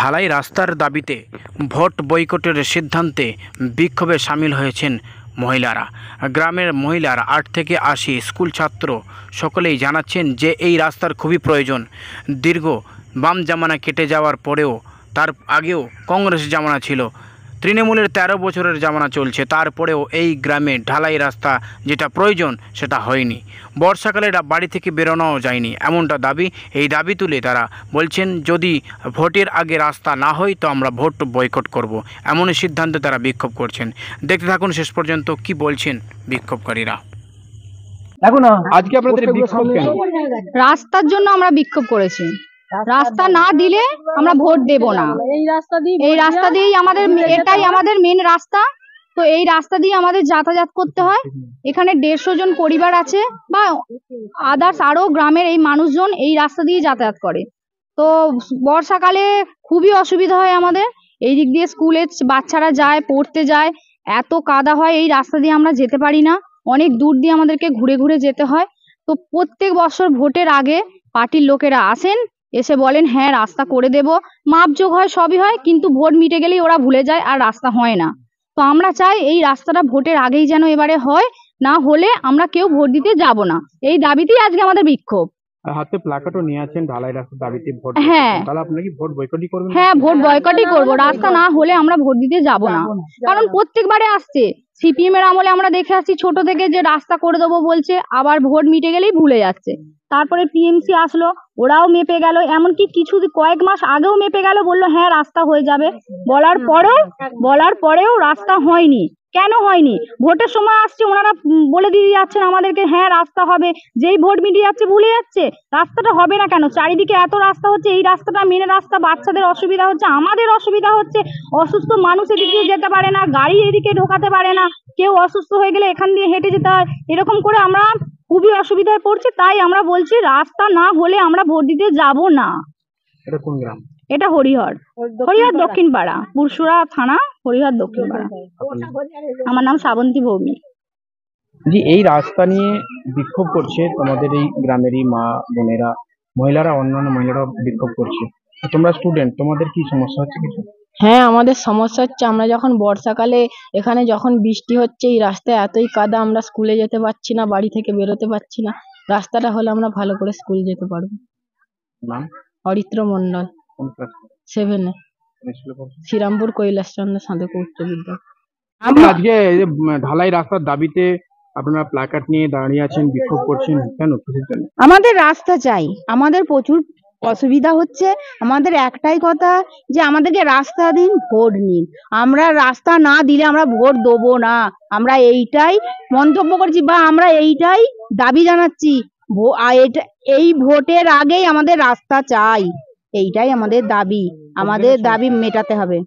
ঢালাই রাস্তার দাবিতে ভোট বয়কটের সিদ্ধান্তে বিক্ষোভে সামিল হয়েছেন মহিলারা। গ্রামের মহিলারা 8 থেকে 80 স্কুল ছাত্র সকলেই জানাচ্ছেন যে এই রাস্তার খুবই প্রয়োজন। দীর্ঘ বাম জামানা কেটে যাওয়ার পরেও, তার আগেও কংগ্রেস জামানা ছিল, তৃণমূলের 13 বছরের জামানা চলছে, তারপরেও এই গ্রামে ঢালাই রাস্তা যেটা প্রয়োজন সেটা হয়নি। বর্ষাকালে বাড়ি থেকে বেরোনোও যায়নি, এমনটা দাবি। এই দাবি তুলে তারা বলছেন যদি ভোটের আগে রাস্তা না হয় তো আমরা ভোট বয়কট করব, এমনই সিদ্ধান্তে তারা বিক্ষোভ করছেন। দেখতে থাকুন শেষ পর্যন্ত কি বলছেন বিক্ষোভকারীরা। দেখুন আজকে আপনাদের বিক্ষোভ কেন? রাস্তার জন্য আমরা বিক্ষোভ করেছি। রাস্তা না দিলে আমরা ভোট দেব না। এই রাস্তা দিয়েই এটাই আমাদের মেন রাস্তা। তো এই রাস্তা দিয়ে আমাদের যাতায়াত করতে হয়। এখানে 150 জন পরিবার আছে বা আদার্স আরো গ্রামের এই মানুষজন এই রাস্তা দিয়ে যাতায়াত করে। তো বর্ষাকালে খুবই অসুবিধা হয় আমাদের। এই দিক দিয়ে স্কুলে বাচ্চারা যায়, পড়তে যায়, এত কাদা হয়, এই রাস্তা দিয়ে আমরা যেতে পারি না। অনেক দূর দিয়ে আমাদেরকে ঘুরে ঘুরে যেতে হয়। তো প্রত্যেক বছর ভোটের আগে পার্টির লোকেরা আসেন, এসে বলেন হ্যাঁ রাস্তা করে দেব, মাপযোগ হয়, সবই হয়, কিন্তু ভোট মিটে গেলেই ওরা ভুলে যায় আর রাস্তা হয় না। তো আমরা চাই এই রাস্তাটা ভোটের আগেই যেন এবারে হয়, না হলে আমরা কেউ ভোট দিতে যাব না। এই দাবিতেই আজকে আমাদের বিক্ষোভ। হাতে প্ল্যাকার্ডও নিয়ে আছেন ঢালাই রাস্তার দাবিতে ভোট। হ্যাঁ, তাহলে আপনি কি ভোট বয়কটই করবেন? হ্যাঁ, ভোট বয়কটই করব। রাস্তা না হলে আমরা ভোট দিতে যাব না। কারণ প্রত্যেকবারে আসছে, সিপিএম এর আমলে আমরা দেখে আসছি ছোট থেকে যে রাস্তা করে দেবো বলছে, আবার ভোট মিটে গেলেই ভুলে যাচ্ছে। তারপরে টিএমসি আসলো, ওরাও মেপে গেল, এমনকি কয়েক মাস আগেও মেপে গেল, বললো হ্যাঁ রাস্তা হয়ে যাবে। বলার পরেও রাস্তা হয়নি। কেন হয়নি? ভোটের সময় আসছে, ওনারা বলে দিয়ে যাচ্ছেন আমাদেরকে হ্যাঁ রাস্তা হবে, যেই ভোট মিটে যাচ্ছে ভুলে যাচ্ছে। রাস্তাটা হবে না কেন? চারিদিকে এত রাস্তা হচ্ছে, এই রাস্তাটা মেন রাস্তা, বাচ্চাদের অসুবিধা হচ্ছে, আমাদের অসুবিধা হচ্ছে। অসুস্থ মানুষ এদিক দিয়ে যেতে পারে না, গাড়ি এদিকে ঢোকাতে পারে না, কেউ অসুস্থ হয়ে গেলে এখান দিয়ে হেঁটে যেতে হয়। এরকম করে আমরা খুবই অসুবিধায় পড়ছি। তাই আমরা বলছি রাস্তা না হলে আমরা ভোট দিতে যাব না। এটা কোন গ্রাম? এটা হরিহর দক্ষিণ পাড়া, পুরসুরা থানা, হরিহর দক্ষিণ পাড়া। আমার নাম শ্রাবন্তী ভৌমিক। জি, এই রাস্তা নিয়ে বিক্ষোভ করছে তোমাদের এই গ্রামেরই মা বোনেরা, মহিলারা, অন্যান্য মহিলারা বিক্ষোভ করছে। তোমরা স্টুডেন্ট, তোমাদের কি সমস্যা হচ্ছে কিছু? হ্যাঁ, আমাদের সমস্যা হচ্ছে। আমরা যখন বর্ষাকালে এখানে যখন বৃষ্টি হচ্ছে, এই রাস্তায় এতই কাদা, আমরা স্কুলে যেতে পারছি না, বাড়ি থেকে বেরোতে পারছি না। রাস্তাটা হলে আমরা ভালো করে স্কুল যেতে পারবো। নাম? অরিত্র মন্ডল, 7-এ, শ্রীরামপুর কৈলাসচন্দ্র সাধক উচ্চ বিদ্যালয়। আজকে এই যে ঢালাই রাস্তার দাবিতে আপনারা প্ল্যাকার্ড নিয়ে দাঁড়িয়ে আছেন, বিক্ষোভ করছেন কেন? আমাদের রাস্তা চাই, আমাদের প্রচুর অসুবিধা হচ্ছে। আমাদের একটাই কথা যে আমাদেরকে রাস্তা দিন, ভোট নিন। আমরা রাস্তা না দিলে আমরা ভোট দেবো না। আমরা এইটাই মন্তব্য করছি বা আমরা এইটাই দাবি জানাচ্ছি। এই ভোটের আগেই আমাদের রাস্তা চাই, এইটাই আমাদের দাবি। আমাদের দাবি মেটাতে হবে।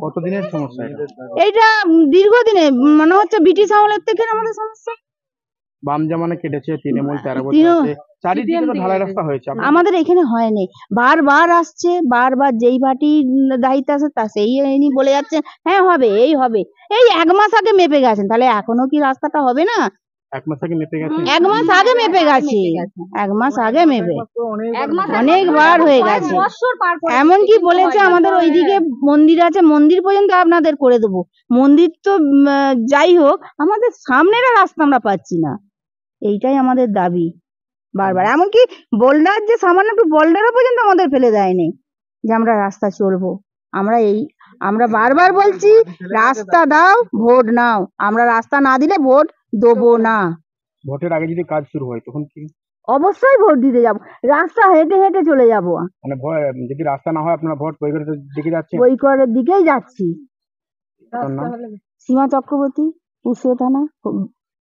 কতদিনের সমস্যা এটা? এইটা দীর্ঘদিনে, মনে হচ্ছে ব্রিটিশ আমলের থেকে আমাদের সমস্যা। বাম জামানা কেটেছে, তৃণমূল 13 বছর আছে, চারিদিকে তো ঢালাই রাস্তা হয়েছে। আমাদের এখানে হয়নি, বারবার আসছে, বারবার যেই পার্টি দায়িত্ব আছে তা সেই বলে যাচ্ছে হ্যাঁ হবে, এই হবে। এই 1 মাস আগে মেপে গেছেন, তাহলে এখনো কি রাস্তাটা হবে না? 1 মাস আগে মেপে গেছে। 1 মাস আগে মেপে গেছে, 1 মাস আগে মেপে অনেকবার হয়ে গেছে। এমনকি বলেছে আমাদের ওইদিকে মন্দির আছে, মন্দির পর্যন্ত আপনাদের করে দেবো। মন্দির তো যাই হোক, আমাদের সামনের রাস্তা আমরা পাচ্ছি না। এইটাই আমাদের দাবি বারবার। এমনকি বোল্ডার, যে সামান্য একটু বোল্ডারও পর্যন্ত আমাদের ফেলে দেয়নি যে আমরা রাস্তা চলবো। আমরা বারবার বলছি রাস্তা দাও, ভোট নাও। আমরা রাস্তা না দিলে ভোট দেবো না। ভোটের আগে যদি কাজ শুরু হয় তখন কি? অবশ্যই ভোট দিতে যাব, রাস্তা হেঁটে হেঁটে চলে যাব। মানে যদি রাস্তা না হয় আপনারা ভোট বয়কটের দিকে যাচ্ছেন? বয়কটের দিকেই যাচ্ছি। সীমা চক্রবর্তী, পুরসুরা থানা,